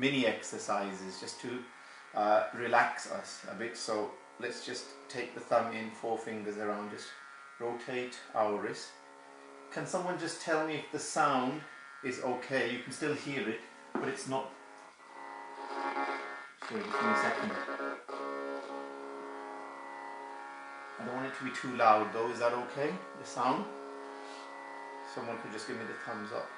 mini exercises just to relax us a bit. So let's just take the thumb in, 4 fingers around, just rotate our wrist. Can someone just tell me if the sound is okay? You can still hear it, but it's not. Sorry, just give me a second. I don't want it to be too loud though. Is that okay, the sound? Someone could just give me the thumbs up.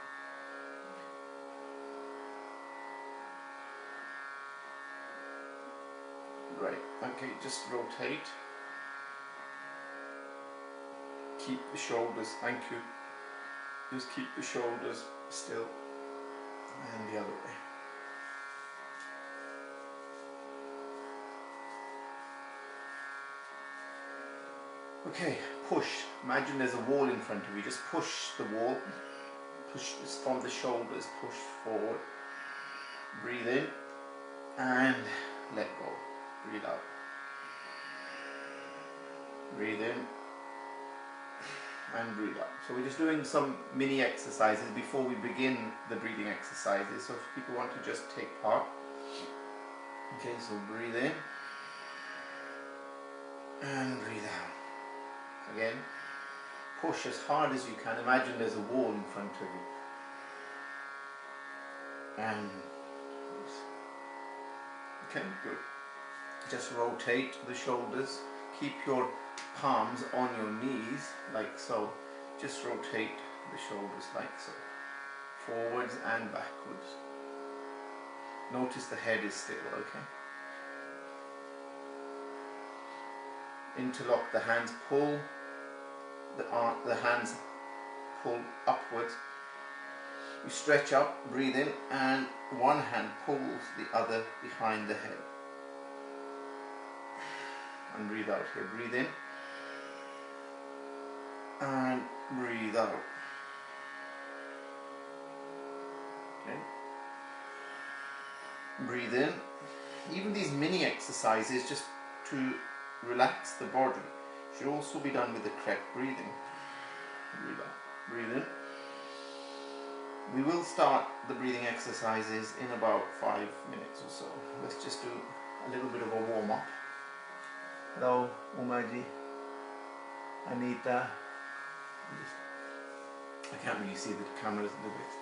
Great. Okay, just rotate. Keep the shoulders, thank you. Just keep the shoulders still. And the other way. Okay, push. Imagine there's a wall in front of you. Just push the wall. Push this from the shoulders. Push forward. Breathe in and let go. Breathe out. Breathe in and breathe out. So we're just doing some mini exercises before we begin the breathing exercises. So if people want to just take part. Okay, so breathe in and breathe out. Again, push as hard as you can. Imagine there's a wall in front of you. And okay, good. Just rotate the shoulders. Keep your palms on your knees, like so. Just rotate the shoulders like so. Forwards and backwards. Notice the head is still, okay? Interlock the hands, pull the hands pull upwards. You stretch up, breathe in, and one hand pulls the other behind the head. And breathe out here. Breathe in and breathe out. Okay. Breathe in. Even these mini exercises just to relax the body should also be done with the correct breathing. Breathe out. Breathe in. We will start the breathing exercises in about 5 minutes or so. Let's just do a little bit of a warm-up. Hello, Umaji, Anita. I can't really see the camera a little bit.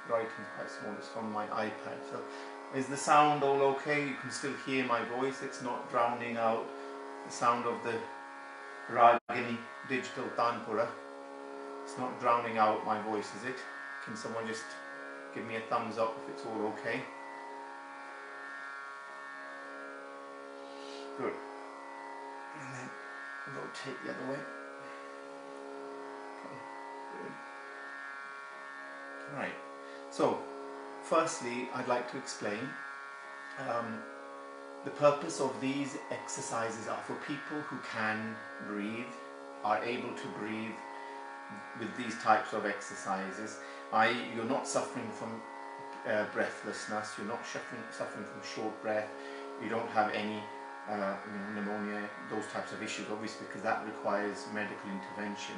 Writing quite small, it's from my iPad. So, is the sound all okay? You can still hear my voice. It's not drowning out the sound of the Ragini digital Tanpura. It's not drowning out my voice, is it? Can someone just give me a thumbs up if it's all okay? Good. And then rotate the other way. Okay, good. Right. So, firstly, I'd like to explain the purpose of these exercises are for people who can breathe, are able to breathe with these types of exercises. You're not suffering from breathlessness, you're not suffering from short breath, you don't have any pneumonia, those types of issues, obviously, because that requires medical intervention.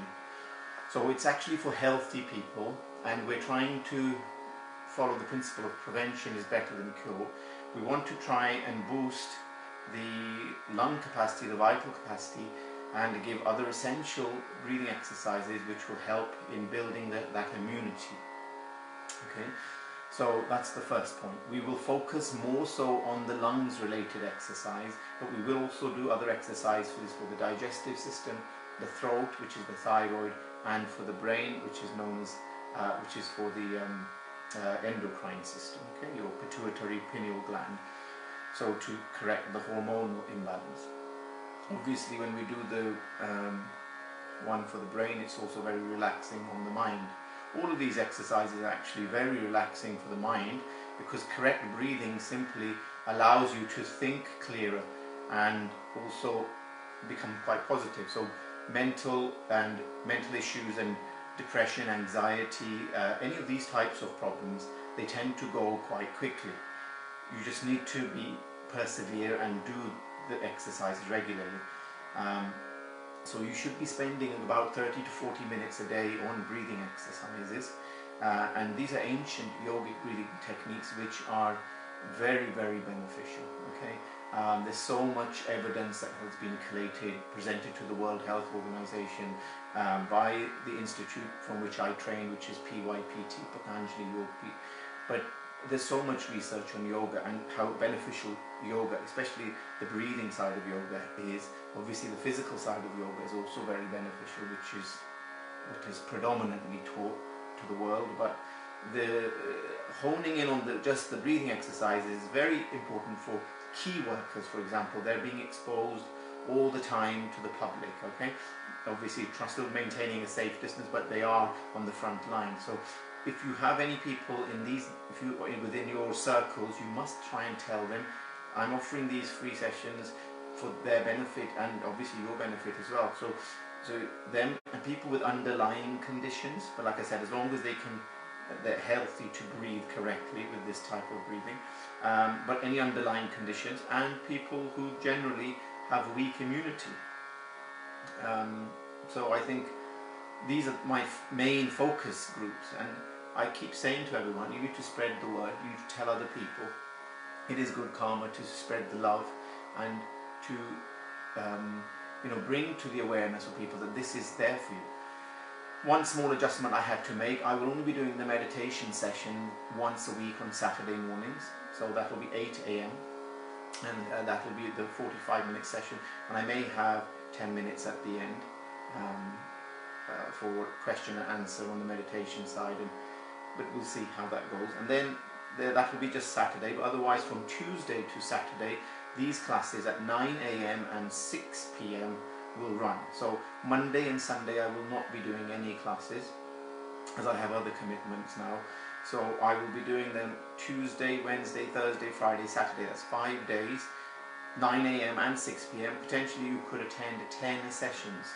So it's actually for healthy people, and we're trying to follow the principle of prevention is better than cure. We want to try and boost the lung capacity, the vital capacity, and give other essential breathing exercises which will help in building that immunity. Okay, so that's the first point. We will focus more so on the lungs related exercise, but we will also do other exercises for the digestive system, the throat, which is the thyroid, and for the brain, which is known as which is for the endocrine system, okay, your pituitary pineal gland, so to correct the hormonal imbalance. Obviously, when we do the one for the brain, it's also very relaxing on the mind. All of these exercises are actually very relaxing for the mind, because correct breathing simply allows you to think clearer and also become quite positive. So mental issues and depression, anxiety, any of these types of problems, they tend to go quite quickly. You just need to persevere and do the exercises regularly. So you should be spending about 30 to 40 minutes a day on breathing exercises. and these are ancient yogic breathing techniques which are very, very beneficial. Okay, there's so much evidence that has been collated, presented to the World Health Organization by the institute from which I train, which is PYPT, Patanjali Yoga. But there's so much research on yoga and how beneficial yoga, especially the breathing side of yoga, is. Obviously the physical side of yoga is also very beneficial, which is what is predominantly taught to the world, but the honing in on just the breathing exercises is very important for key workers. For example, they're being exposed all the time to the public. Okay, obviously still maintaining a safe distance, but they are on the front line. So if you have any people in these, if you within your circles, you must try and tell them, I'm offering these free sessions for their benefit and obviously your benefit as well. So them and people with underlying conditions, but like I said, as long as they're healthy to breathe correctly with this type of breathing, but any underlying conditions, and people who generally have weak immunity. So I think these are my main focus groups, and I keep saying to everyone, you need to spread the word, you need to tell other people. It is good karma to spread the love and to bring to the awareness of people that this is there for you. One small adjustment I had to make, I will only be doing the meditation session once a week on Saturday mornings, so that will be 8 AM, and that will be the 45-minute session, and I may have 10 minutes at the end for question and answer on the meditation side, but we'll see how that goes. And then that will be just Saturday, but otherwise from Tuesday to Saturday, these classes at 9 AM and 6 PM will run. So Monday and Sunday I will not be doing any classes as I have other commitments now. So I will be doing them Tuesday, Wednesday, Thursday, Friday, Saturday. That's 5 days, 9 AM and 6 PM. Potentially you could attend 10 sessions.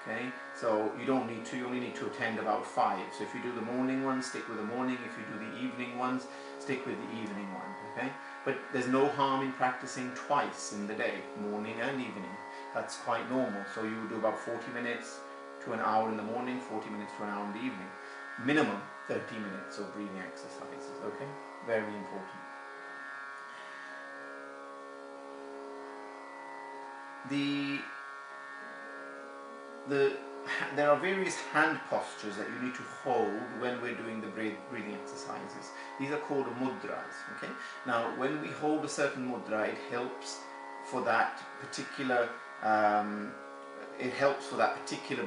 Okay, so you don't need to, you only need to attend about 5. So if you do the morning ones, stick with the morning. If you do the evening ones, stick with the evening ones. Okay, but there's no harm in practicing twice in the day, morning and evening. That's quite normal. So you would do about 40 minutes to an hour in the morning, 40 minutes to an hour in the evening. Minimum 30 minutes of breathing exercises. Okay, very important. There are various hand postures that you need to hold when we're doing the breathing exercises. These are called mudras. Okay. Now, when we hold a certain mudra, it helps for that particular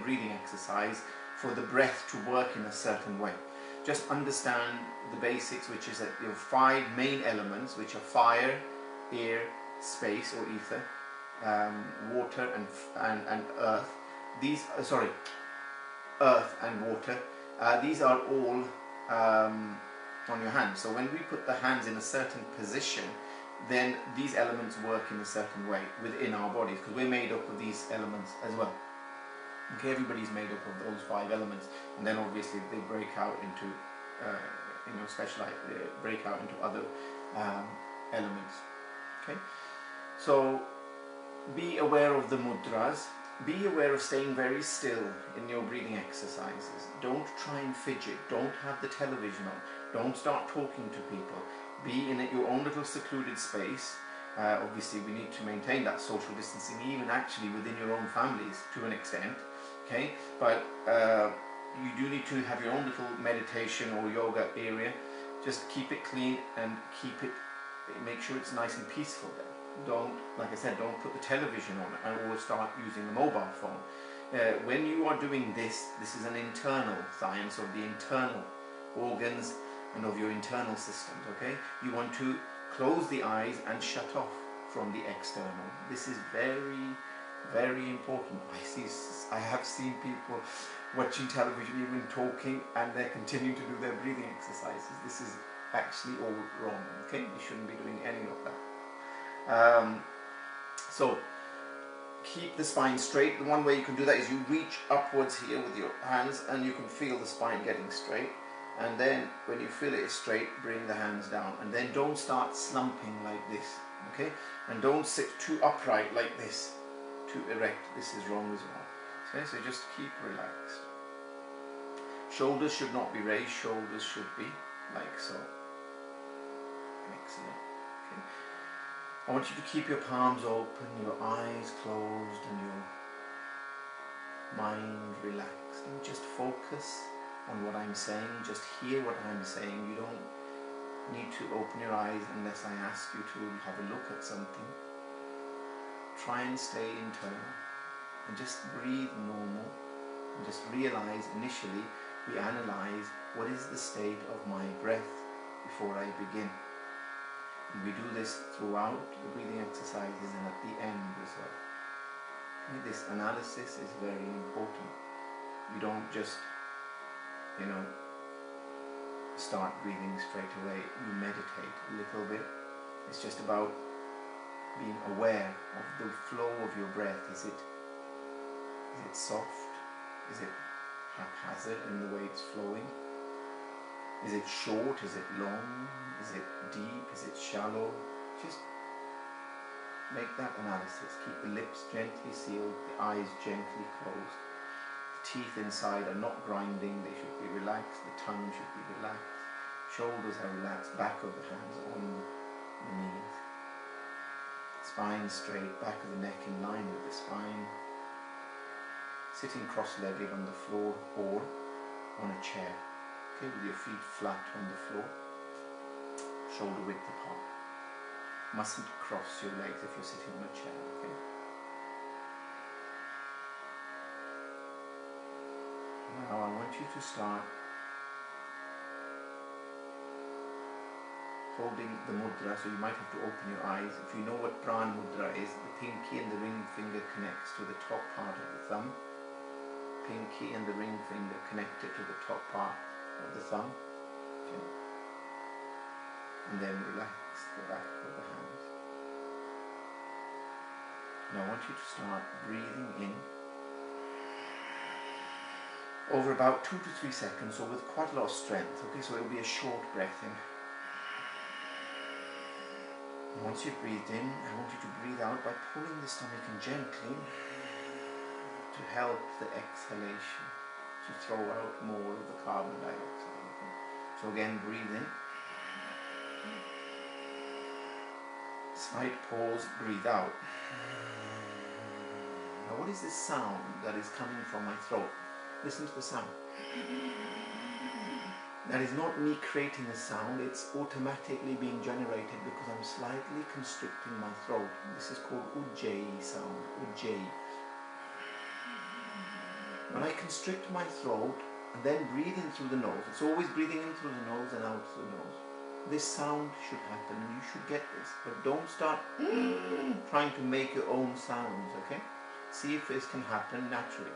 breathing exercise, for the breath to work in a certain way. Just understand the basics, which is that you have 5 main elements, which are fire, air, space or ether, water and earth. Earth and water. These are all on your hands. So when we put the hands in a certain position, then these elements work in a certain way within our bodies, because we're made up of these elements as well. Okay, everybody's made up of those 5 elements, and then obviously they break out into break out into other elements. Okay, so be aware of the mudras. Be aware of staying very still in your breathing exercises. Don't try and fidget. Don't have the television on. Don't start talking to people. Be in your own little secluded space. Obviously, we need to maintain that social distancing, even actually within your own families to an extent. Okay, but you do need to have your own little meditation or yoga area. Just keep it clean and make sure it's nice and peaceful there. Don't, like I said, don't put the television on or start using the mobile phone. When you are doing this is an internal science of the internal organs and of your internal systems. Okay, you want to close the eyes and shut off from the external. This is very, very important. I have seen people watching television, even talking, and they're continuing to do their breathing exercises. This is actually all wrong. Okay, you shouldn't be doing any of that. So keep the spine straight. The one way you can do that is you reach upwards here with your hands, and you can feel the spine getting straight. And then when you feel it is straight, bring the hands down, and then don't start slumping like this. Okay, and don't sit too upright like this, too erect. This is wrong as well. Okay, so just keep relaxed. Shoulders should not be raised, shoulders should be like so. Excellent. Okay. I want you to keep your palms open, your eyes closed and your mind relaxed, and just focus on what I'm saying. Just hear what I'm saying. You don't need to open your eyes unless I ask you to have a look at something. Try and stay internal and just breathe normal, and just realize initially we analyze what is the state of my breath before I begin. And we do this throughout the breathing exercises and at the end as well. Okay, this analysis is very important. You don't just, start breathing straight away. You meditate a little bit. It's just about being aware of the flow of your breath. Is it soft? Is it haphazard in the way it's flowing? Is it short? Is it long? Is it deep? Is it shallow? Just make that analysis. Keep the lips gently sealed, the eyes gently closed. The teeth inside are not grinding, they should be relaxed. The tongue should be relaxed. Shoulders are relaxed, back of the hands on the knees. Spine straight, back of the neck in line with the spine. Sitting cross-legged on the floor or on a chair. Okay, with your feet flat on the floor, shoulder width apart. Mustn't cross your legs if you're sitting on a chair, okay? Now I want you to start holding the mudra, so you might have to open your eyes. If you know what Pran mudra is, the pinky and the ring finger connects to the top part of the thumb. Pinky and the ring finger connected to the top part of the thumb. Okay. And then relax the back of the hands. Now I want you to start breathing in over about 2 to 3 seconds, or with quite a lot of strength. Okay, so it will be a short breath in. And once you've breathed in, I want you to breathe out by pulling the stomach in gently to help the exhalation, to throw out more of the carbon dioxide. Okay? So again, breathe in. Slight pause, breathe out. Now what is this sound that is coming from my throat? Listen to the sound. That is not me creating a sound, it's automatically being generated because I'm slightly constricting my throat. This is called Ujjayi sound, Ujjayi. When I constrict my throat and then breathe in through the nose, it's always breathing in through the nose and out through the nose. This sound should happen, you should get this, but don't start trying to make your own sounds, okay? See if this can happen naturally.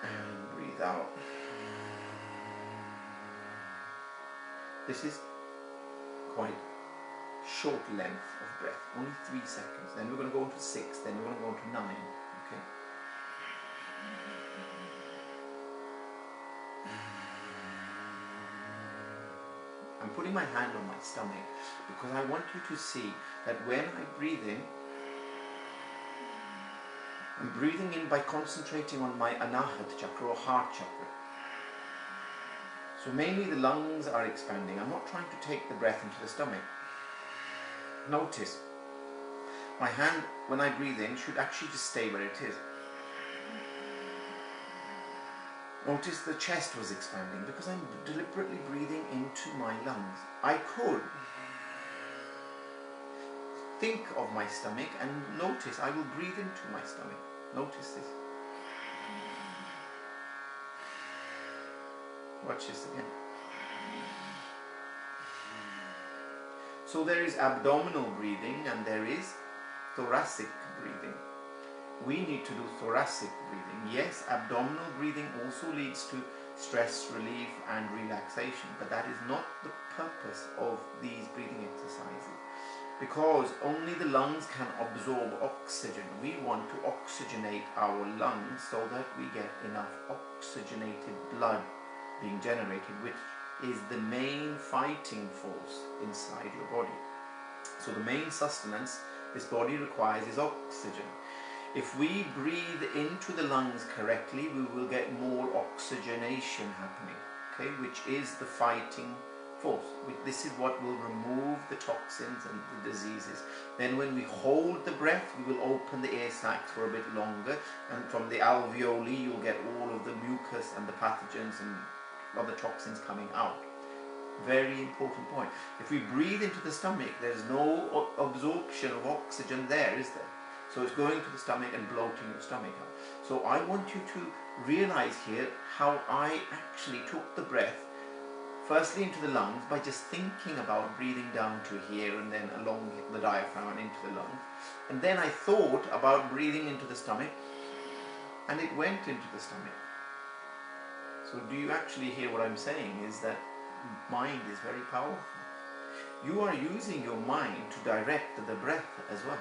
And breathe out. This is quite short length of breath, only 3 seconds. Then we're going to go into 6, then we're going to go into 9, okay? I'm putting my hand on my stomach because I want you to see that when I breathe in, I'm breathing in by concentrating on my Anahat chakra or heart chakra. So mainly the lungs are expanding. I'm not trying to take the breath into the stomach. Notice, my hand, when I breathe in, should actually just stay where it is. Notice the chest was expanding because I'm deliberately breathing into my lungs. I could think of my stomach and notice I will breathe into my stomach. Notice this. Watch this again. So there is abdominal breathing and there is thoracic breathing. We need to do thoracic breathing. Yes, abdominal breathing also leads to stress relief and relaxation, but that is not the purpose of these breathing exercises. Because only the lungs can absorb oxygen. We want to oxygenate our lungs so that we get enough oxygenated blood being generated, which is the main fighting force inside your body. So the main sustenance this body requires is oxygen. If we breathe into the lungs correctly, we will get more oxygenation happening, okay, which is the fighting force. This is what will remove the toxins and the diseases. Then when we hold the breath, we will open the air sacs for a bit longer, and from the alveoli you'll get all of the mucus and the pathogens and other toxins coming out. Very important point. If we breathe into the stomach, there's no absorption of oxygen there, is there? So it's going to the stomach and bloating your stomach out. So I want you to realize here how I actually took the breath firstly into the lungs by just thinking about breathing down to here and then along the diaphragm and into the lungs. And then I thought about breathing into the stomach, and it went into the stomach. So do you actually hear what I'm saying? Is that mind is very powerful. You are using your mind to direct the breath as well.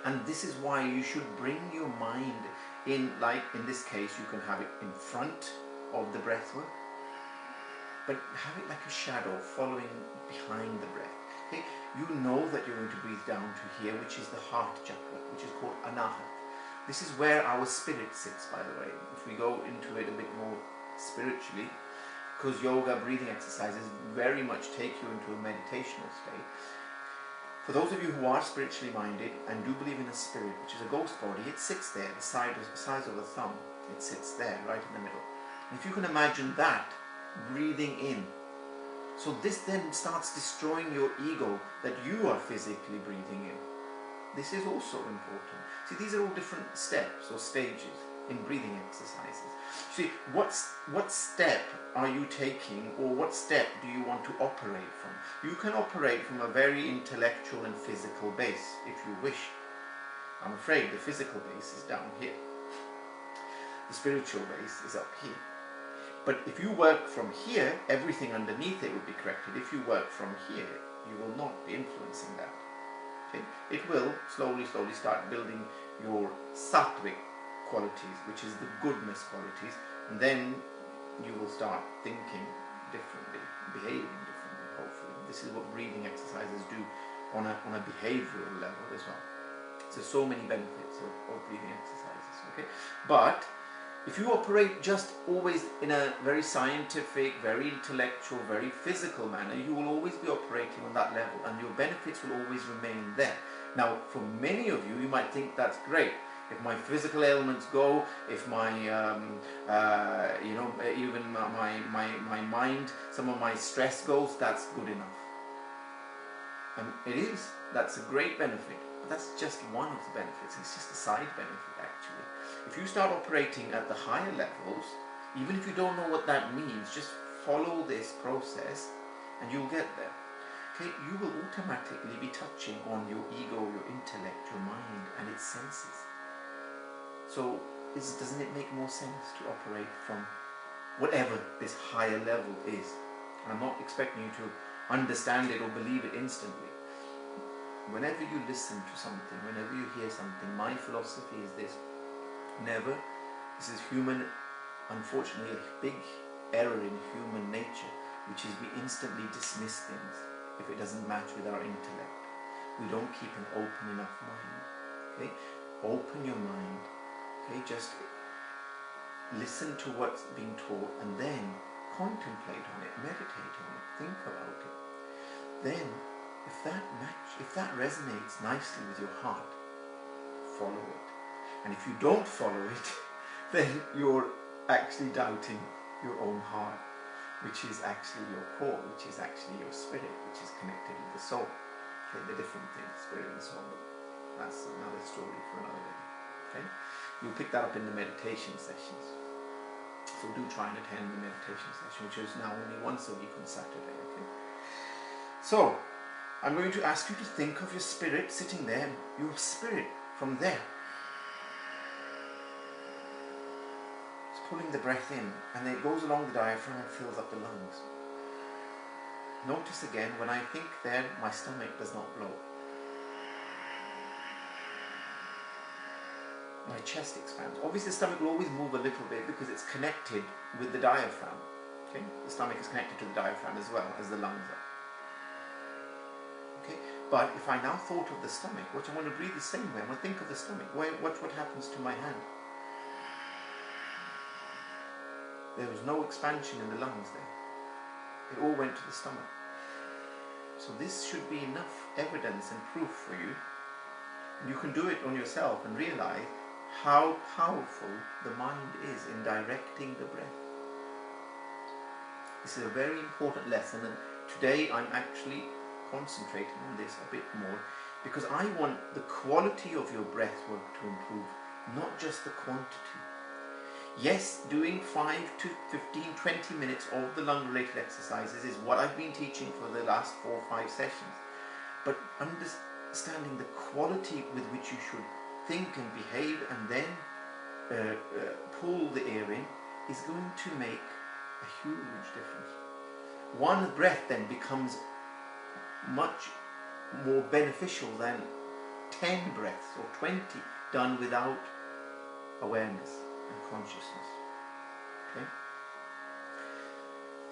And this is why you should bring your mind in, like in this case, you can have it in front of the breath work, but have it like a shadow following behind the breath. Okay? You know that you're going to breathe down to here, which is the heart chakra, which is called anahat. This is where our spirit sits, by the way. If we go into it a bit more spiritually, because yoga, breathing exercises very much take you into a meditational state. For those of you who are spiritually minded and do believe in a spirit, which is a ghost body, it sits there, the size of a thumb. It sits there, right in the middle. And if you can imagine that, breathing in. So this then starts destroying your ego that you are physically breathing in. This is also important. See, these are all different steps or stages in breathing exercises. See, what step are you taking, or what step do you want to operate from? You can operate from a very intellectual and physical base if you wish. I'm afraid the physical base is down here. The spiritual base is up here. But if you work from here, everything underneath it will be corrected. If you work from here, you will not be influencing that. Okay? It will slowly start building your sattvic qualities, which is the goodness qualities, and then you will start thinking differently, behaving differently, hopefully. This is what breathing exercises do on a behavioral level as well. So many benefits of breathing exercises, okay? But if you operate just always in a very scientific, very intellectual, very physical manner, you will always be operating on that level, and your benefits will always remain there. Now, for many of you, you might think that's great. If my physical ailments go, if my, even my mind, some of my stress goes, that's good enough. And it is. That's a great benefit. But that's just one of the benefits. It's just a side benefit, actually. If you start operating at the higher levels, even if you don't know what that means, just follow this process and you'll get there. Okay? You will automatically be touching on your ego, your intellect, your mind, and its senses. So doesn't it make more sense to operate from whatever this higher level is? And I'm not expecting you to understand it or believe it instantly. Whenever you listen to something, whenever you hear something, my philosophy is this: this is human, unfortunately a big error in human nature, which is we instantly dismiss things if it doesn't match with our intellect. We don't keep an open enough mind. Okay? Open your mind. Okay? Just listen to what's being taught and then contemplate on it, meditate on it, think about it. Then, if that resonates nicely with your heart, follow it. And if you don't follow it, then you're actually doubting your own heart, which is actually your core, which is actually your spirit, which is connected with the soul. Okay, the different things, spirit and soul. That's another story for another day. Okay, you'll pick that up in the meditation sessions. So do try and attend the meditation session, which is now only once a week on Saturday. Okay. So I'm going to ask you to think of your spirit sitting there, your spirit from there. Pulling the breath in, and it goes along the diaphragm and fills up the lungs. Notice again, when I think there, my stomach does not blow. My chest expands. Obviously the stomach will always move a little bit because it's connected with the diaphragm. Okay? The stomach is connected to the diaphragm as well as the lungs are. Okay? But if I now thought of the stomach, which I'm going to breathe the same way, I'm going to think of the stomach. Watch what happens to my hand. There was no expansion in the lungs there. It all went to the stomach. So this should be enough evidence and proof for you. You can do it on yourself and realize how powerful the mind is in directing the breath. This is a very important lesson, and today I'm actually concentrating on this a bit more because I want the quality of your breath work to improve, not just the quantity. Yes, doing 5 to 15, 20 minutes of the lung-related exercises is what I've been teaching for the last 4 or 5 sessions. But understanding the quality with which you should think and behave and then pull the air in is going to make a huge difference. One breath then becomes much more beneficial than 10 breaths or 20 done without awareness and consciousness. Okay?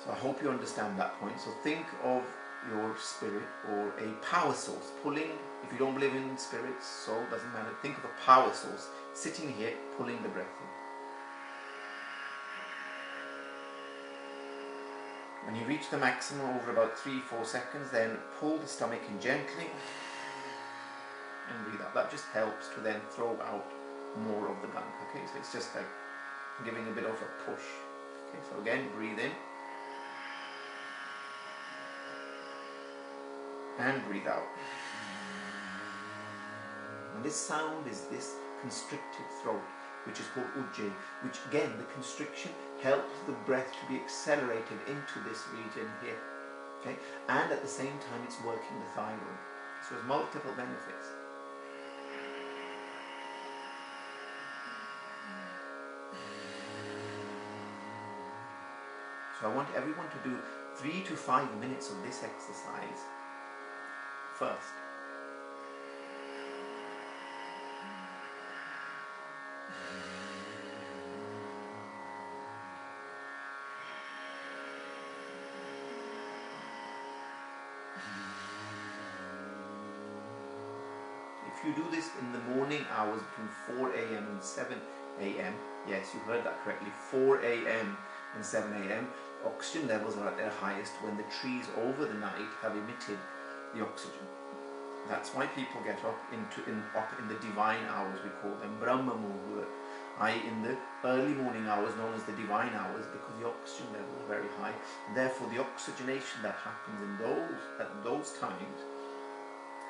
So I hope you understand that point. So think of your spirit or a power source pulling, if you don't believe in spirits, soul, doesn't matter, think of a power source sitting here pulling the breath in. When you reach the maximum over about 3-4 seconds, then pull the stomach in gently and breathe out. That just helps to then throw out more of the gunk. Okay, so it's just like giving a bit of a push. Okay, so again, breathe in and breathe out. And this sound is this constricted throat, which is called ujjayi, which again, the constriction helps the breath to be accelerated into this region here. Okay, and at the same time it's working the thyroid. So there's multiple benefits. So I want everyone to do 3 to 5 minutes of this exercise first. If you do this in the morning hours between 4 a.m. and 7 a.m., yes, you heard that correctly, 4 a.m. and 7 a.m., oxygen levels are at their highest when the trees over the night have emitted the oxygen. That's why people get up in the divine hours, we call them Brahma Muhurta, i.e. in the early morning hours known as the divine hours, because the oxygen levels are very high, and therefore the oxygenation that happens at those times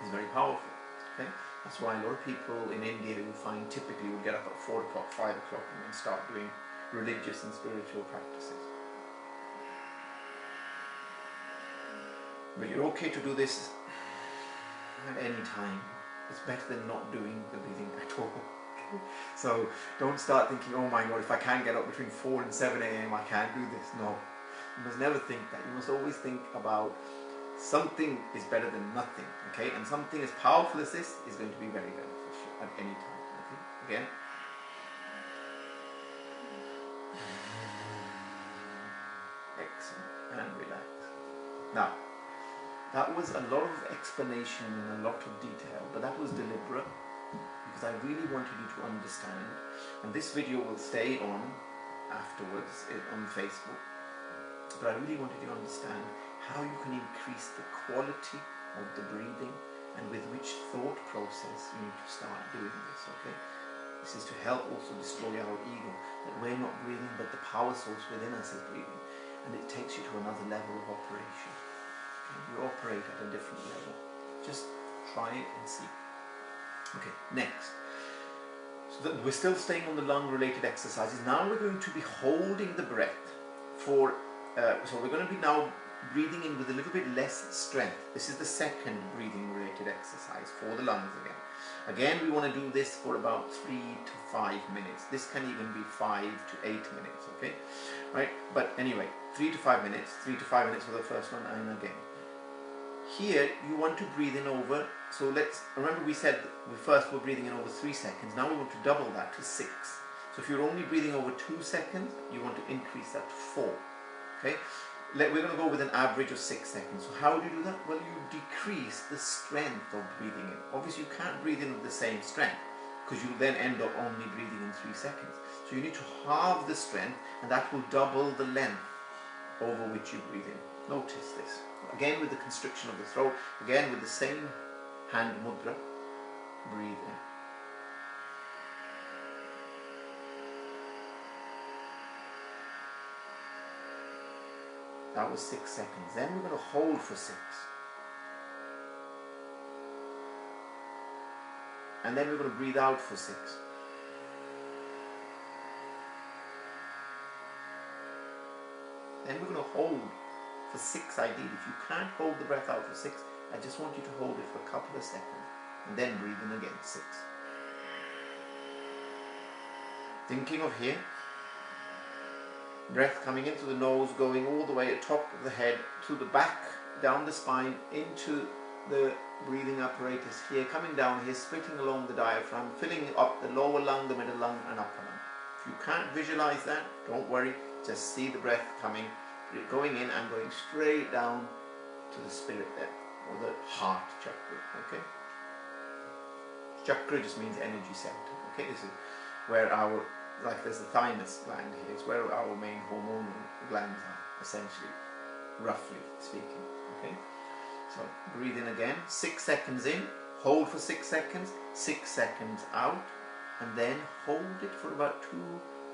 is very powerful. Okay? That's why a lot of people in India you find typically would get up at 4 o'clock, 5 o'clock and then start doing religious and spiritual practices. But you're okay to do this at any time. It's better than not doing the breathing at all. Okay? So don't start thinking, oh my God, if I can't get up between 4 and 7 a.m. I can't do this. No, you must never think that. You must always think about something is better than nothing, okay? And something as powerful as this is going to be very beneficial at any time, okay? Again. Excellent. And relax. Now, that was a lot of explanation and a lot of detail, but that was deliberate because I really wanted you to understand. And this video will stay on afterwards on Facebook. But I really wanted you to understand how you can increase the quality of the breathing and with which thought process you need to start doing this, okay? This is to help also destroy our ego, that we're not breathing but the power source within us is breathing, and it takes you to another level of operation. Okay? You operate at a different level. Just try it and see. Okay, next. So we're still staying on the lung-related exercises. Now we're going to be holding the breath for, so we're going to be now breathing in with a little bit less strength. This is the second breathing related exercise for the lungs again. Again, we want to do this for about 3 to 5 minutes. This can even be 5 to 8 minutes, okay? Right? But anyway, 3 to 5 minutes. 3 to 5 minutes for the first one, and again. Here, you want to breathe in over, so let's, remember we said we first were breathing in over 3 seconds. Now we want to double that to 6. So if you're only breathing over 2 seconds, you want to increase that to 4, okay? we're going to go with an average of 6 seconds. So how do you do that? Well, you decrease the strength of breathing in. Obviously you can't breathe in with the same strength, because you'll then end up only breathing in 3 seconds. So you need to halve the strength, and that will double the length over which you breathe in. Notice this. Again with the constriction of the throat, again with the same hand mudra, breathe in. That was 6 seconds. Then we're going to hold for 6. And then we're going to breathe out for 6. Then we're going to hold for 6 ideally. If you can't hold the breath out for 6, I just want you to hold it for a couple of seconds. And then breathe in again, 6. Thinking of here. Breath coming into the nose, going all the way at the top of the head, to the back, down the spine, into the breathing apparatus here, coming down here, splitting along the diaphragm, filling up the lower lung, the middle lung and upper lung. If you can't visualize that, don't worry, just see the breath coming, going in and going straight down to the spirit there, or the heart chakra, okay? Chakra just means energy center, okay? This is where our, like there's the thymus gland here, it's where our main hormonal glands are, essentially, roughly speaking, okay? So breathe in again, 6 seconds in, hold for 6 seconds, 6 seconds out, and then hold it for about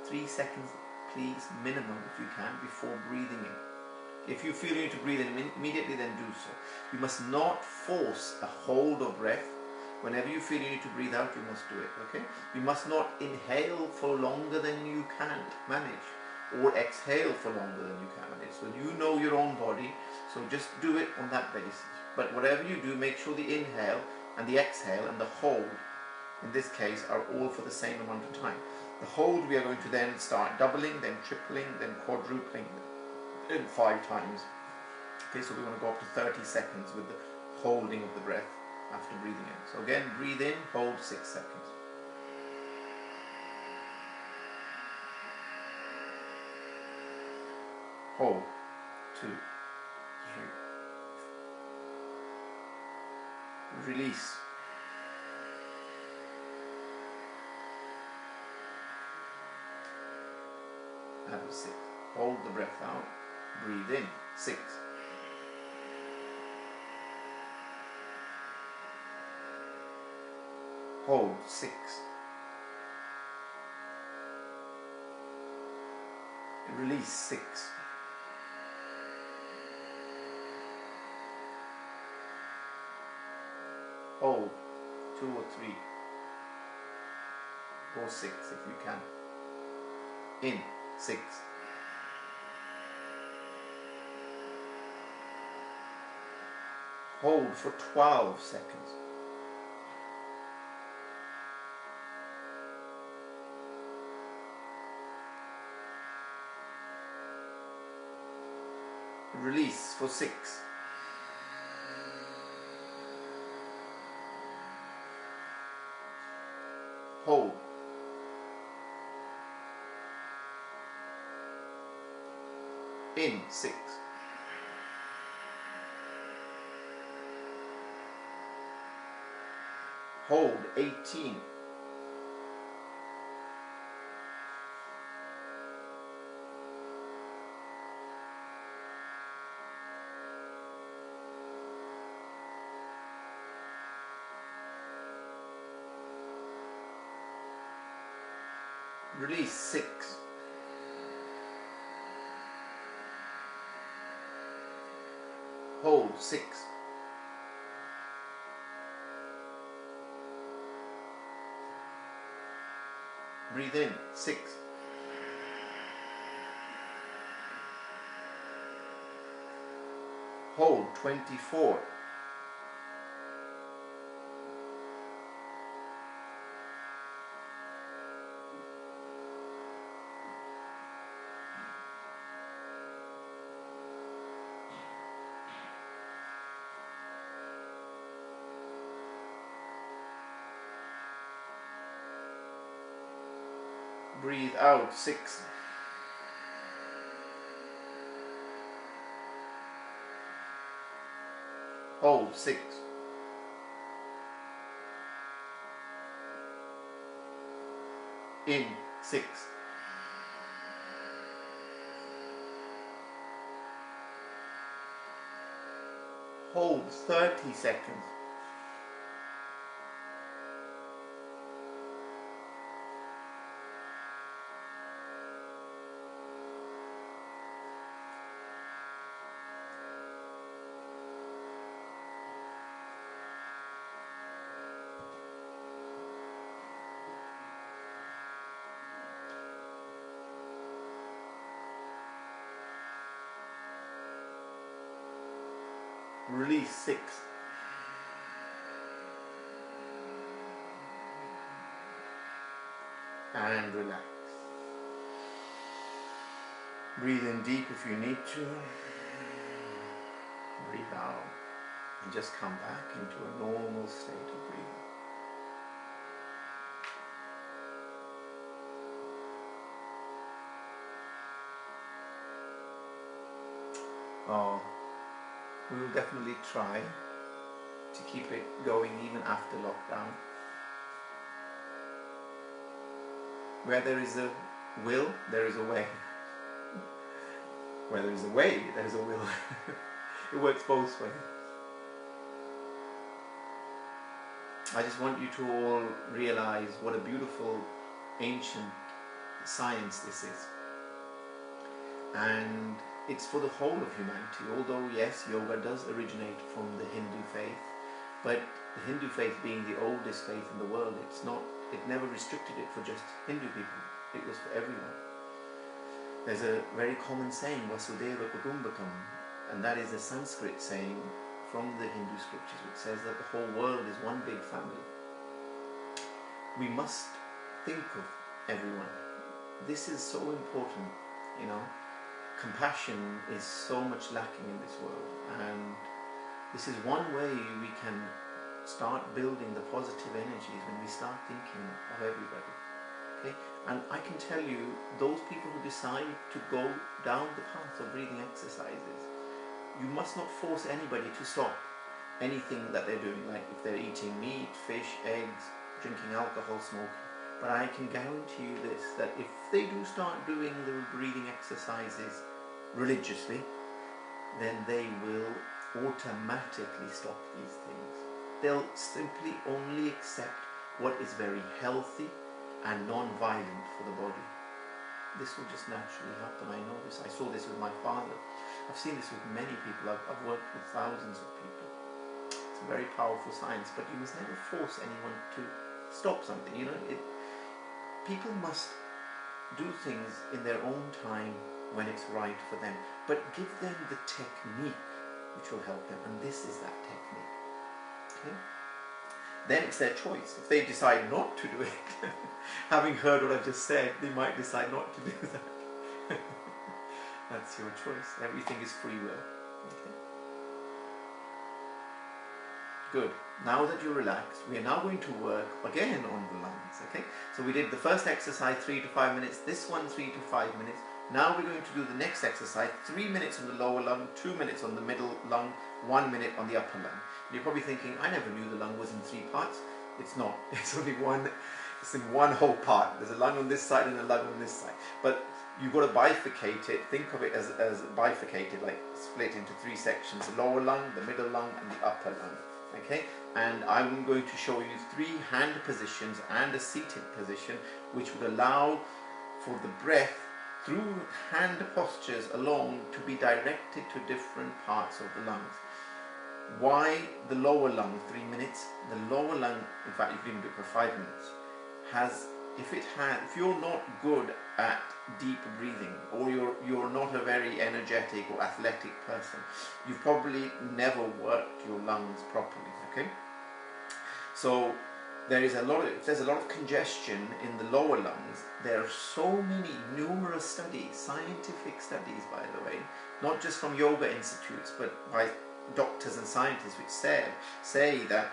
2-3 seconds, please, minimum if you can, before breathing in. If you feel you need to breathe in immediately, then do so. You must not force a hold of breath. Whenever you feel you need to breathe out, you must do it, okay? You must not inhale for longer than you can manage, or exhale for longer than you can manage. So you know your own body, so just do it on that basis. But whatever you do, make sure the inhale and the exhale and the hold, in this case, are all for the same amount of time. The hold we are going to then start doubling, then tripling, then quadrupling in 5 times. Okay, so we're going to go up to 30 seconds with the holding of the breath after breathing in. So again, breathe in, hold 6 seconds. Hold, 2, 3. Release. That was 6. Hold the breath out. Breathe in, 6. Hold, 6. Release, 6. Hold, 2 or 3. Go 6 if you can. In, 6. Hold for 12 seconds. Release for 6. Hold. In, 6. Hold, 18. Release, 6. Hold, 6. Breathe in, 6. Hold, 24. Breathe out, 6. Hold, 6. In, 6. Hold, 30 seconds. Release, 6. And relax. Breathe in deep if you need to. Breathe out. And just come back into a normal state of breathing. Oh, we will definitely try to keep it going even after lockdown. Where there is a will, there is a way. Where there is a way, there is a will. It works both ways. I just want you to all realize what a beautiful ancient science this is. And it's for the whole of humanity, although yes, yoga does originate from the Hindu faith, but the Hindu faith being the oldest faith in the world, it never restricted it for just Hindu people, it was for everyone. There's a very common saying, Vasudeva Kutumbakam, and that is a Sanskrit saying from the Hindu scriptures which says that the whole world is one big family. We must think of everyone. This is so important, you know. Compassion is so much lacking in this world, and this is one way we can start building the positive energies when we start thinking of everybody. Okay? And I can tell you, those people who decide to go down the path of breathing exercises, you must not force anybody to stop anything that they're doing, like if they're eating meat, fish, eggs, drinking alcohol, smoking. But I can guarantee you this, that if they do start doing the breathing exercises religiously, then they will automatically stop these things. They'll simply only accept what is very healthy and non-violent for the body. This will just naturally happen. I know this. I saw this with my father. I've seen this with many people. I've worked with thousands of people. It's a very powerful science, but you must never force anyone to stop something. You know, people must do things in their own time when it's right for them, but give them the technique which will help them, and this is that technique. Okay? Then it's their choice. If they decide not to do it, having heard what I've just said, they might decide not to do that. That's your choice. Everything is free will. Okay? Good. Now that you're relaxed, we are now going to work again on the lungs. Okay? So we did the first exercise 3 to 5 minutes, this one 3 to 5 minutes. Now we're going to do the next exercise, 3 minutes on the lower lung, 2 minutes on the middle lung, 1 minute on the upper lung. You're probably thinking, I never knew the lung was in 3 parts. It's not. It's only one. It's in one whole part. There's a lung on this side and a lung on this side. But you've got to bifurcate it. Think of it as bifurcated, like split into 3 sections: the lower lung, the middle lung, and the upper lung. Okay? And I'm going to show you 3 hand positions and a seated position, which would allow for the breath through hand postures alone to be directed to different parts of the lungs. Why the lower lung 3 minutes? The lower lung, in fact you can even do it for 5 minutes, if you're not good at deep breathing, or you're not a very energetic or athletic person, you've probably never worked your lungs properly. Okay? So if there's a lot of congestion in the lower lungs, there are so many numerous studies, scientific studies by the way, not just from yoga institutes, but by doctors and scientists, which say that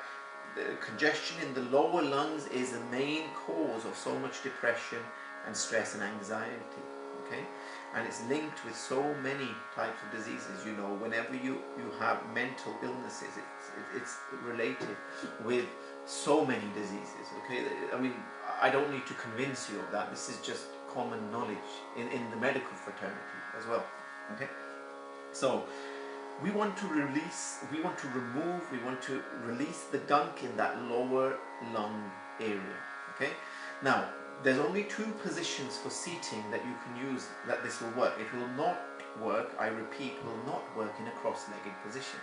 the congestion in the lower lungs is the main cause of so much depression and stress and anxiety. Okay? and it's linked with so many types of diseases. You know, whenever you have mental illnesses, it's related with so many diseases. Okay, I mean, I don't need to convince you of that. This is just common knowledge in the medical fraternity as well. Okay, so we want to release, we want to remove, we want to release the gunk in that lower lung area. Okay, now there's only 2 positions for seating that you can use that this will work. It will not work, I repeat, will not work in a cross-legged position.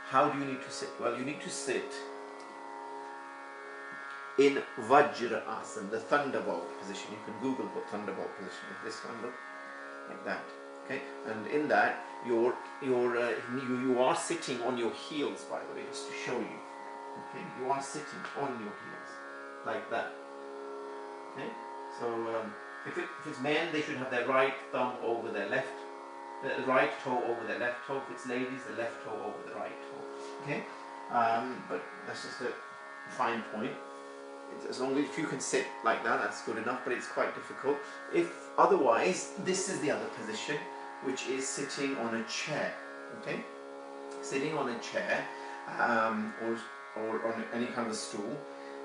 How do you need to sit? Well, you need to sit in Vajra Asana, the thunderbolt position. You can Google what thunderbolt position is. This one, look, like that. Okay, and in that you are sitting on your heels, by the way, just to show you. Okay, you are sitting on your heels like that. Okay, so if it's men, they should have their right thumb over their left, the right toe over their left toe. If it's ladies, the left toe over the right toe. Okay, but that's just a fine point. As long as if you can sit like that, that's good enough, but it's quite difficult. If otherwise, this is the other position, which is sitting on a chair. Okay, sitting on a chair or on any kind of a stool.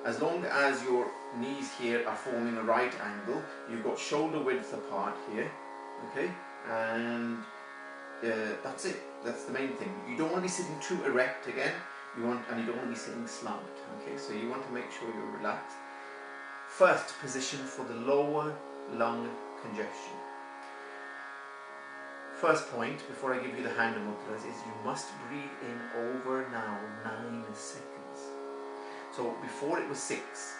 As long as your knees here are forming a right angle, you've got shoulder width apart here. Okay, and that's it. That's the main thing. You don't want to be sitting too erect again. You don't want to be sitting slant. Okay, so you want to make sure you're relaxed. First position for the lower lung congestion. First point, before I give you the hand mudras, is you must breathe in over now 9 seconds. So before it was 6,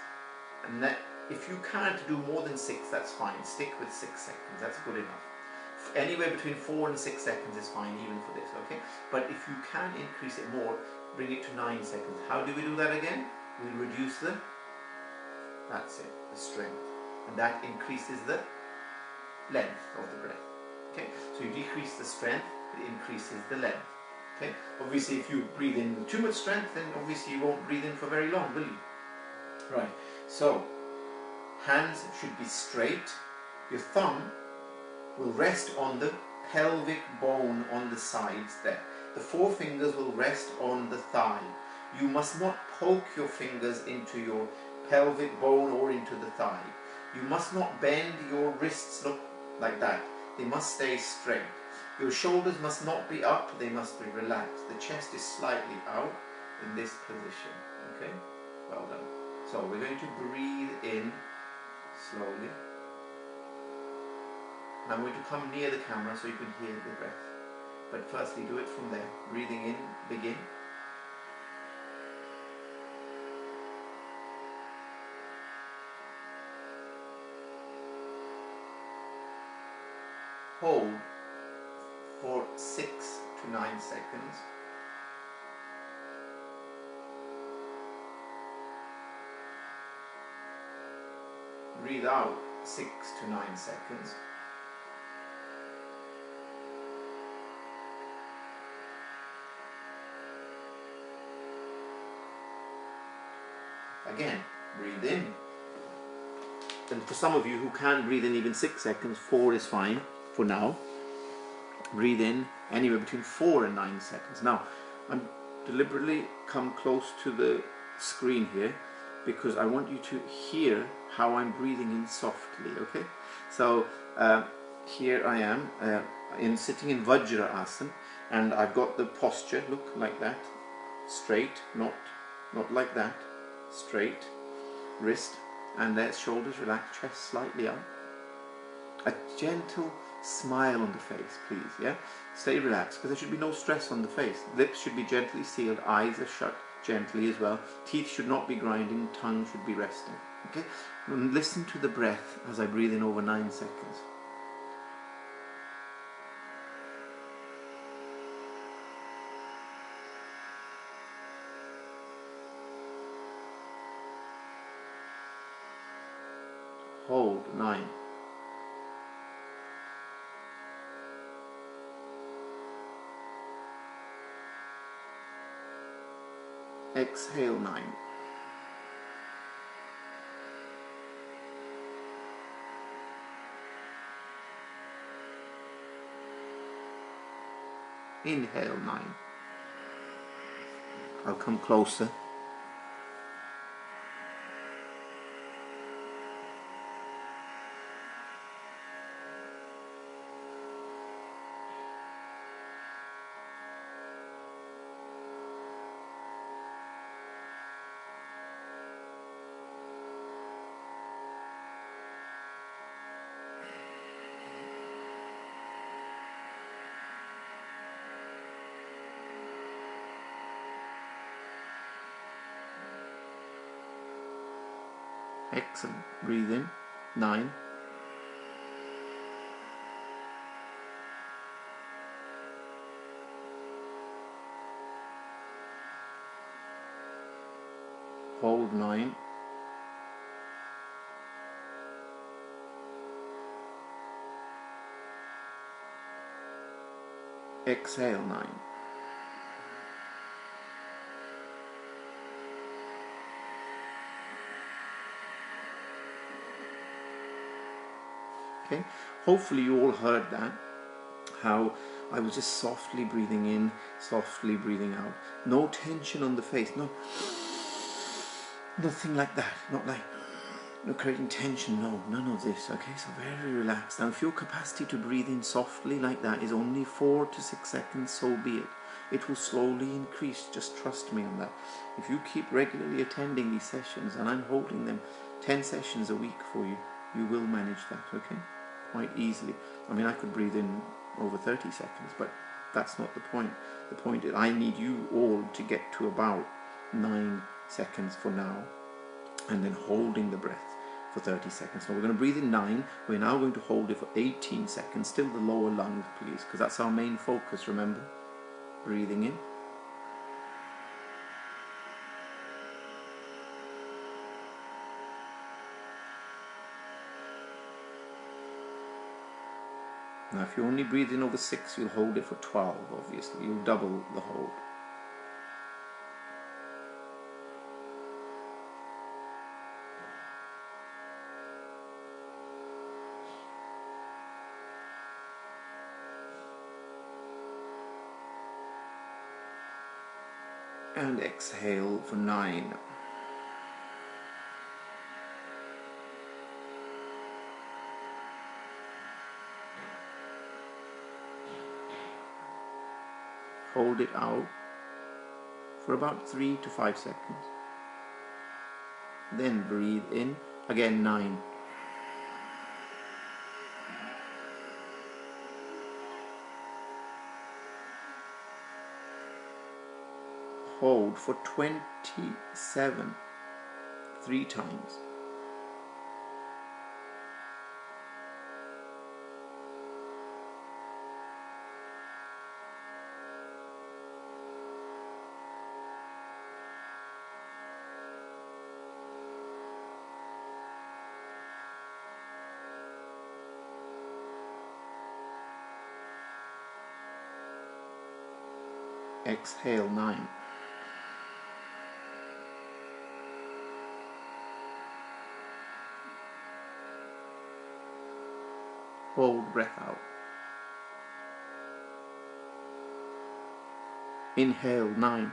and that if you can't do more than 6, that's fine. Stick with 6 seconds. That's good enough. Anywhere between 4 and 6 seconds is fine, even for this. Okay, but if you can increase it more, bring it to 9 seconds. How do we do that again? We reduce the, that's it, the strength, and that increases the length of the breath. Okay, so you decrease the strength, it increases the length. Okay, obviously if you breathe in with too much strength, then obviously you won't breathe in for very long, will you? Right, so hands should be straight. Your thumb will rest on the pelvic bone on the sides there. The 4 fingers will rest on the thigh. You must not poke your fingers into your pelvic bone or into the thigh. You must not bend your wrists, look, like that. They must stay straight. Your shoulders must not be up, they must be relaxed. The chest is slightly out in this position. Okay? Well done. So we're going to breathe in slowly. And I'm going to come near the camera so you can hear the breath. But firstly, do it from there. Breathing in, begin. Hold for 6 to 9 seconds. Breathe out 6 to 9 seconds. Again, breathe in. And for some of you who can't breathe in even 6 seconds, 4 is fine for now. Breathe in anywhere between 4 and 9 seconds. Now, I'm deliberately come close to the screen here because I want you to hear how I'm breathing in softly, okay? So, here I am, sitting in Vajra Asana, and I've got the posture, look, like that, straight, not like that, straight, wrist, and let shoulders relax, chest slightly up. A gentle smile on the face, please, yeah? Stay relaxed, because there should be no stress on the face. Lips should be gently sealed, eyes are shut gently as well. Teeth should not be grinding, tongue should be resting, okay? And listen to the breath as I breathe in over 9 seconds. Hold 9. Exhale 9. Inhale 9. I'll come closer. Excellent. Breathe in. 9. Hold 9. Exhale 9. Okay, hopefully you all heard that, how I was just softly breathing in, softly breathing out. No tension on the face, nothing like that, not like creating tension, no, none of this. Okay, so very relaxed. Now if your capacity to breathe in softly like that is only 4 to 6 seconds, so be it. It will slowly increase, just trust me on that. If you keep regularly attending these sessions, and I'm holding them 10 sessions a week for you, you will manage that, okay? Quite easily. I mean, I could breathe in over 30 seconds, but that's not the point. The point is I need you all to get to about 9 seconds for now, and then holding the breath for 30 seconds. So we're going to breathe in 9. We're now going to hold it for 18 seconds. Still the lower lungs, please, because that's our main focus, remember? Breathing in. Now if you only breathe in over 6, you'll hold it for 12, obviously. You'll double the hold. And exhale for 9. Hold it out for about 3 to 5 seconds. Then breathe in, again 9. Hold for 27, 3 times. Exhale 9. Hold breath out. Inhale 9.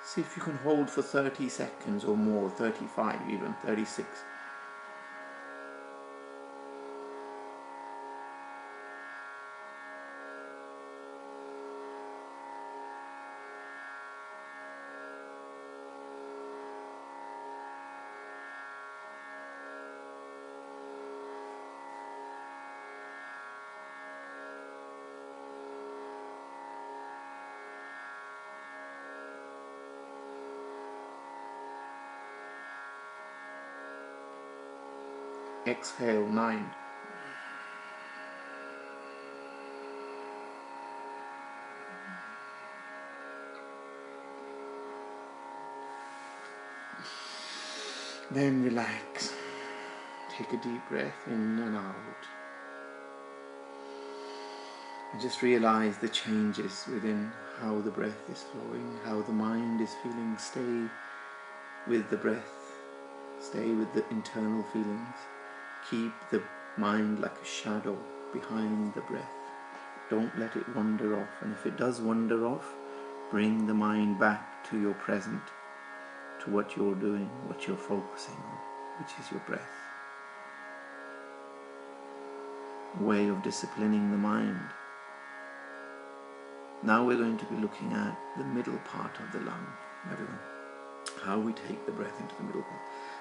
See if you can hold for 30 seconds or more, 35 even, 36. Exhale 9. Then relax. Take a deep breath in and out. And just realize the changes within how the breath is flowing, how the mind is feeling. Stay with the breath. Stay with the internal feelings. Keep the mind like a shadow behind the breath. Don't let it wander off. And if it does wander off, bring the mind back to your present, to what you're doing, what you're focusing on, which is your breath. A way of disciplining the mind. Now we're going to be looking at the middle part of the lung, everyone. How we take the breath into the middle part.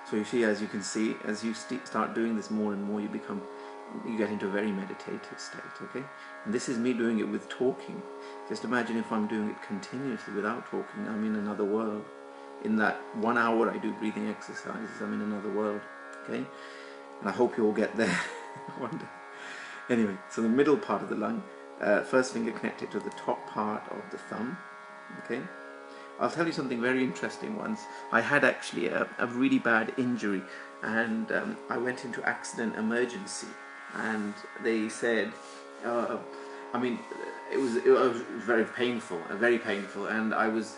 So you see, as you can see, as you start doing this more and more, you get into a very meditative state, okay? And this is me doing it with talking. Just imagine if I'm doing it continuously without talking, I'm in another world. In that 1 hour I do breathing exercises, I'm in another world, okay? And I hope you all get there one day. Anyway, so the middle part of the lung, first finger connected to the top part of the thumb, okay? I'll tell you something very interesting once. I had actually a really bad injury, and I went into accident emergency, and they said, I mean, it was very painful, and I was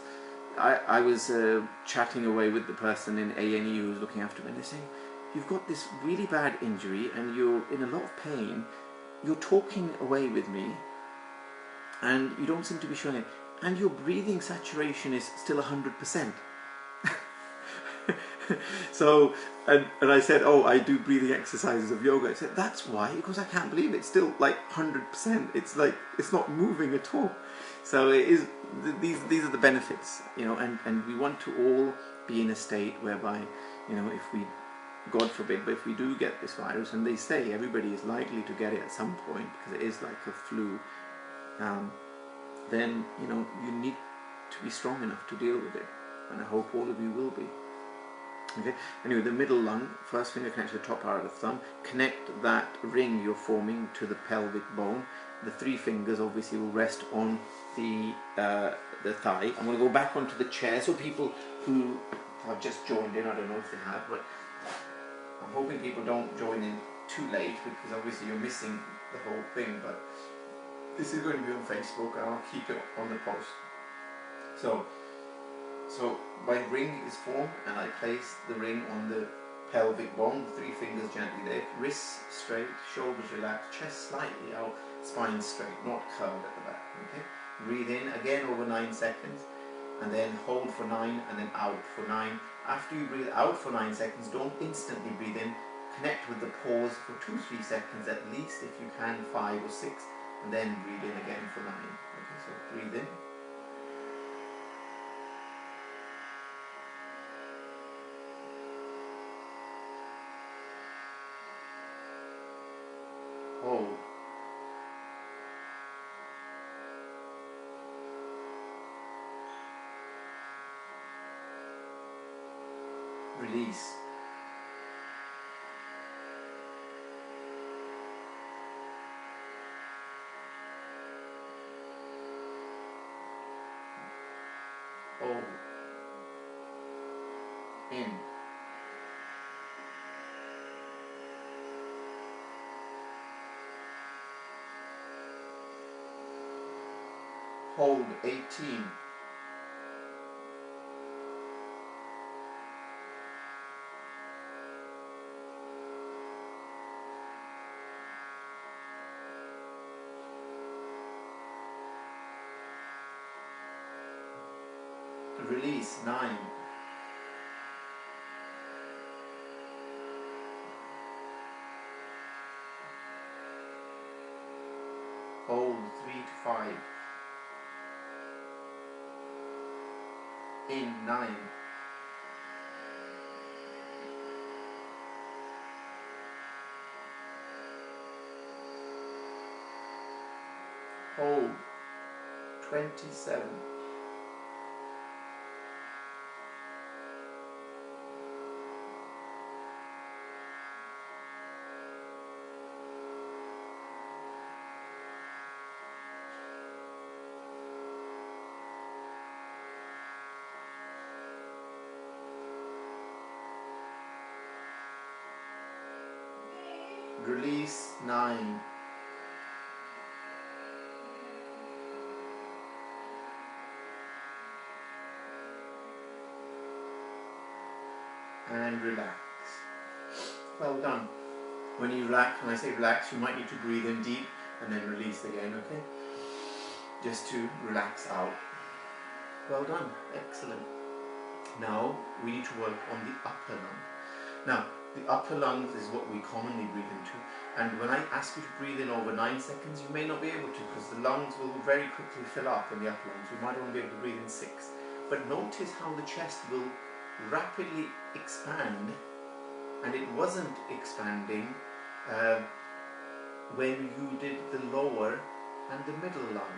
chatting away with the person in A&E who was looking after me, and they're saying, you've got this really bad injury, and you're in a lot of pain, you're talking away with me, and you don't seem to be showing it. And your breathing saturation is still 100%. So, and I said, oh, I do breathing exercises of yoga. I said, that's why, because I can't believe it's still like 100%. It's like, it's not moving at all. So it is, these are the benefits, you know, and we want to all be in a state whereby, you know, if we, God forbid, but if we do get this virus, and they say everybody is likely to get it at some point, because it is like a flu, then, you know, you need to be strong enough to deal with it. And I hope all of you will be. Okay. Anyway, the middle lung, first finger connected to the top part of the thumb. Connect that ring you're forming to the pelvic bone. The 3 fingers obviously will rest on the thigh. I'm going to go back onto the chair, so people who have just joined in, I don't know if they have, but I'm hoping people don't join in too late, because obviously you're missing the whole thing. But this is going to be on Facebook, and I'll keep it on the post. So my ring is formed, and I place the ring on the pelvic bone, 3 fingers gently there, wrists straight, shoulders relaxed, chest slightly out, spine straight, not curved at the back. Okay. Breathe in again over 9 seconds, and then hold for 9, and then out for 9. After you breathe out for 9 seconds, don't instantly breathe in. Connect with the pause for 2-3 seconds at least, if you can, 5 or 6. And then breathe in again for 9. Okay, so breathe in. Hold. Release. Hold. In. Hold 18. Release 9. Hold 3 to 5. In 9. Hold 27. Release 9. And relax. well done. When you relax, when I say relax, you might need to breathe in deep and then release again, okay? Just to relax out. Well done, excellent. Now we need to work on the upper lung. Now, the upper lungs is what we commonly breathe into, and when I ask you to breathe in over 9 seconds, you may not be able to, because the lungs will very quickly fill up in the upper lungs. You might only be able to breathe in 6. But notice how the chest will rapidly expand, and it wasn't expanding when you did the lower and the middle lung.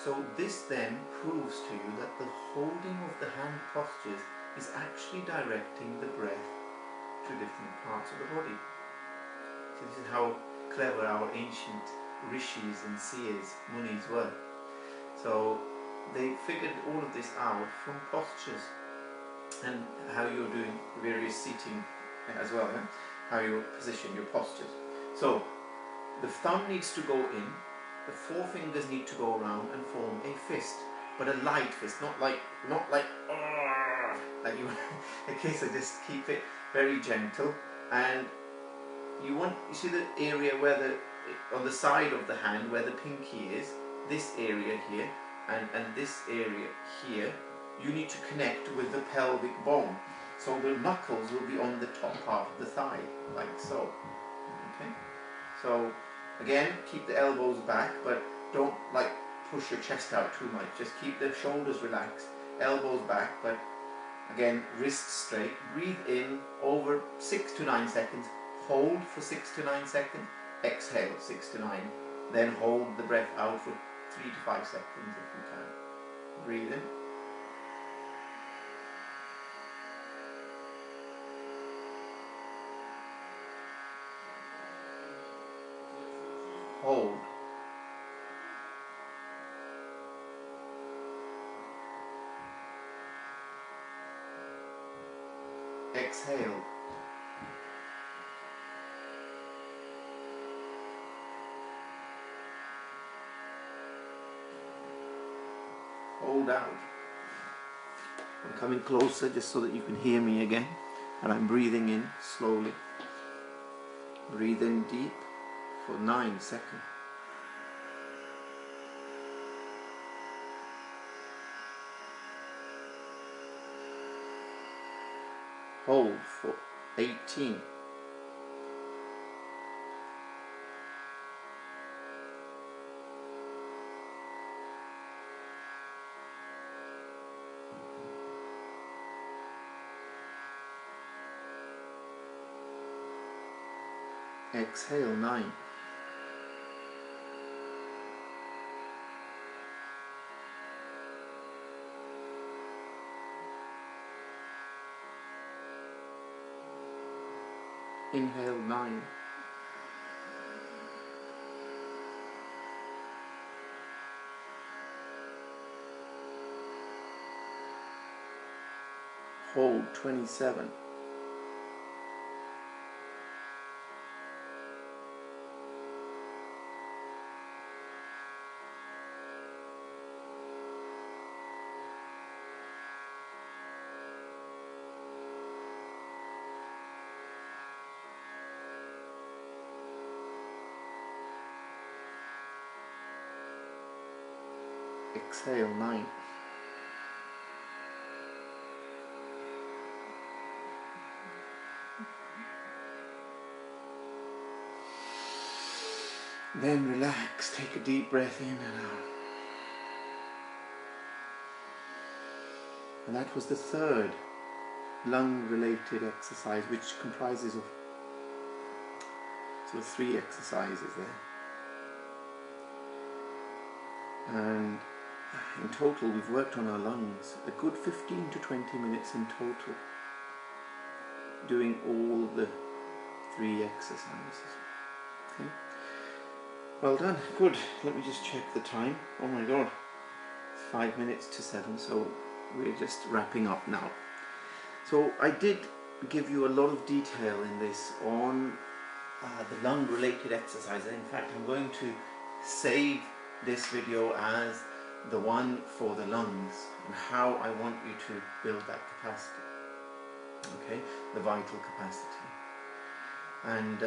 So this then proves to you that the holding of the hand postures is actually directing the breath to different parts of the body. So this is how clever our ancient rishis and seers, munis were. So they figured all of this out from postures and how you're doing various seating as well, yeah? How you position your postures. So the thumb needs to go in, the 4 fingers need to go around and form a fist, but a light fist, not like you. Okay, so just keep it very gentle, and you see the area where on the side of the hand where the pinky is, this area here and this area here, you need to connect with the pelvic bone. So the knuckles will be on the top part of the thigh, like so. Okay? So again, keep the elbows back, but don't like push your chest out too much. Just keep the shoulders relaxed, elbows back, but again, wrists straight. Breathe in over 6 to 9 seconds. Hold for 6 to 9 seconds. Exhale 6 to 9. Then hold the breath out for 3 to 5 seconds if you can. Breathe in. Hold. Exhale. Hold out. I'm coming closer just so that you can hear me again, and I'm breathing in slowly. Breathe in deep for 9 seconds. Hold for 18. Exhale 9. Inhale 9. Hold 27. Exhale 9. Then relax, take a deep breath in and out. And that was the third lung-related exercise, which comprises of sort of 3 exercises there. And in total, we've worked on our lungs a good 15 to 20 minutes in total, doing all the 3 exercises. Okay. Well done, good. Let me just check the time. Oh my god, it's 5 minutes to 7, so we're just wrapping up now. So I did give you a lot of detail in this on the lung related exercises. In fact, I'm going to save this video as the one for the lungs and how I want you to build that capacity. Okay, the vital capacity. And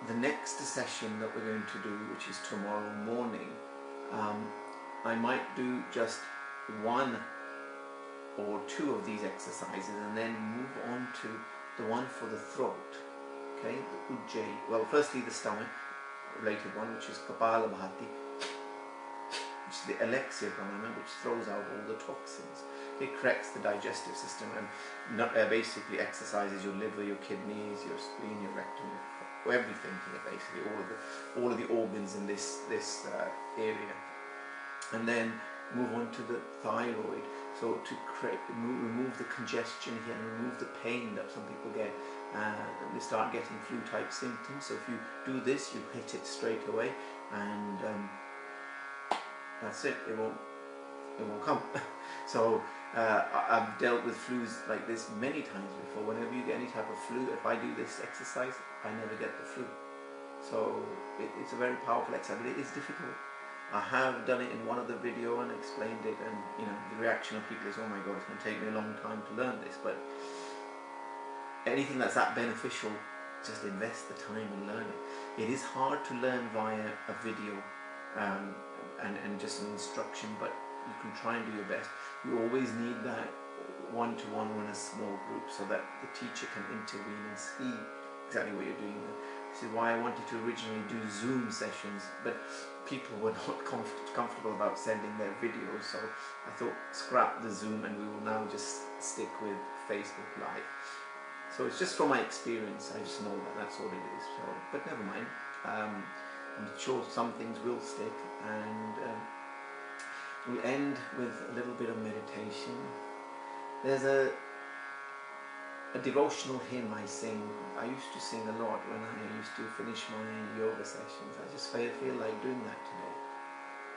the next session that we're going to do, which is tomorrow morning, I might do just one or two of these exercises and then move on to the one for the throat. Okay, the Ujjayi. Well, firstly the stomach related one, which is Kapala Bhati, which is the Alexia Pranayama, which throws out all the toxins. It corrects the digestive system and basically exercises your liver, your kidneys, your spleen, your rectum, everything here, basically all of the organs in this area. And then move on to the thyroid. So to remove the congestion here and remove the pain that some people get. They start getting flu-type symptoms. So if you do this, you hit it straight away, and that's it. It won't come. So I've dealt with flus like this many times before. Whenever you get any type of flu, if I do this exercise, I never get the flu. So it's a very powerful exercise, but it is difficult. I have done it in one other video and explained it, and the reaction of people is, oh my god, it's going to take me a long time to learn this. But anything that's that beneficial, just invest the time and learn it. It is hard to learn via a video and just an instruction, but you can try and do your best. You always need that one-to-one or in a small group so that the teacher can intervene and see exactly what you're doing there. This is why I wanted to originally do Zoom sessions, but people were not comfortable about sending their videos, so I thought scrap the Zoom and we will now just stick with Facebook Live. So it's just from my experience, I just know that that's all it is. So, but never mind, I'm sure some things will stick, and we'll end with a little bit of meditation. There's a devotional hymn I sing. I used to sing a lot when I used to finish my yoga sessions. I just feel like doing that today.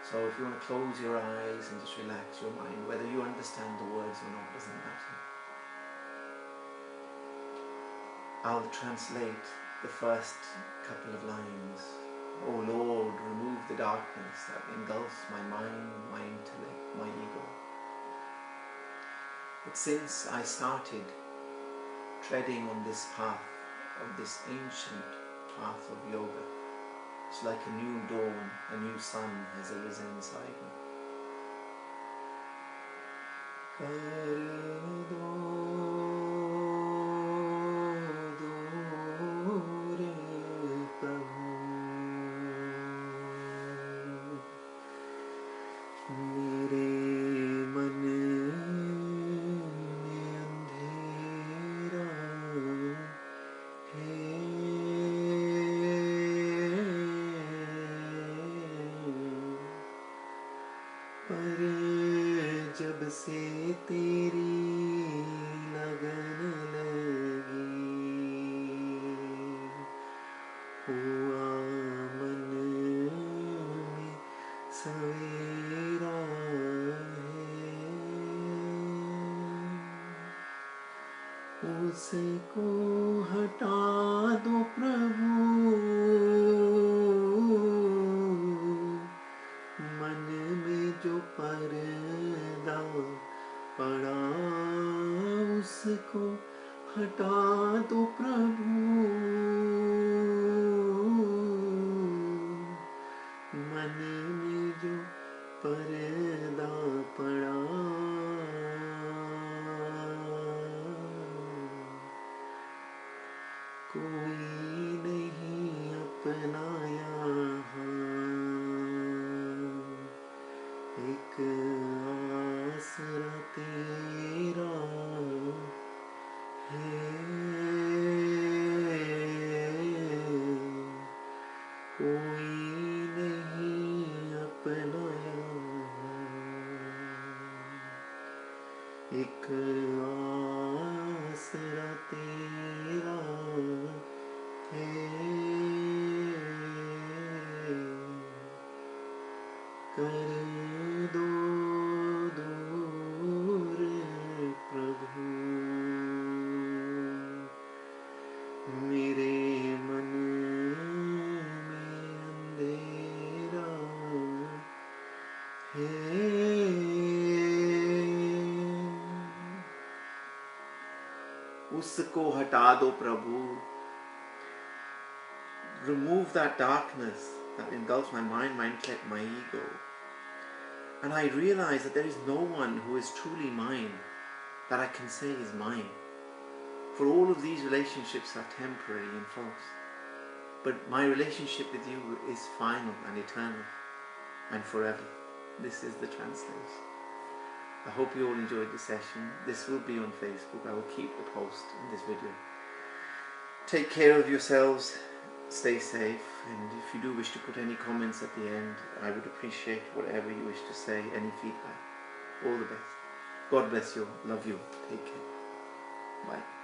So if you want to close your eyes and just relax your mind, whether you understand the words or not doesn't matter. I'll translate the first couple of lines. O Lord, remove the darkness that engulfs my mind, my intellect, my ego. But since I started treading on this path, of this ancient path of yoga, it's like a new dawn, a new sun has arisen inside me. जब से तेरी लगन लगी हुआ मन में सवेरा है उसको हटा दो प्रभु मन में जो पर्दा पड़ा उसको हटा दो प्रभु मन में जो पर्दा पड़ा कोई नहीं अपना यहाँ एक आसरा तेरा है कोई नहीं अपना एक आसरा तेरा Usko hata do Prabhu. Remove that darkness that engulfs my mind, my intellect, my ego. And I realize that there is no one who is truly mine that I can say is mine. For all of these relationships are temporary and false. But my relationship with you is final and eternal and forever. This is the translation. I hope you all enjoyed the session. This will be on Facebook. I will keep the post in this video. Take care of yourselves. Stay safe. And if you do wish to put any comments at the end, I would appreciate whatever you wish to say, any feedback. All the best. God bless you. Love you. Take care. Bye.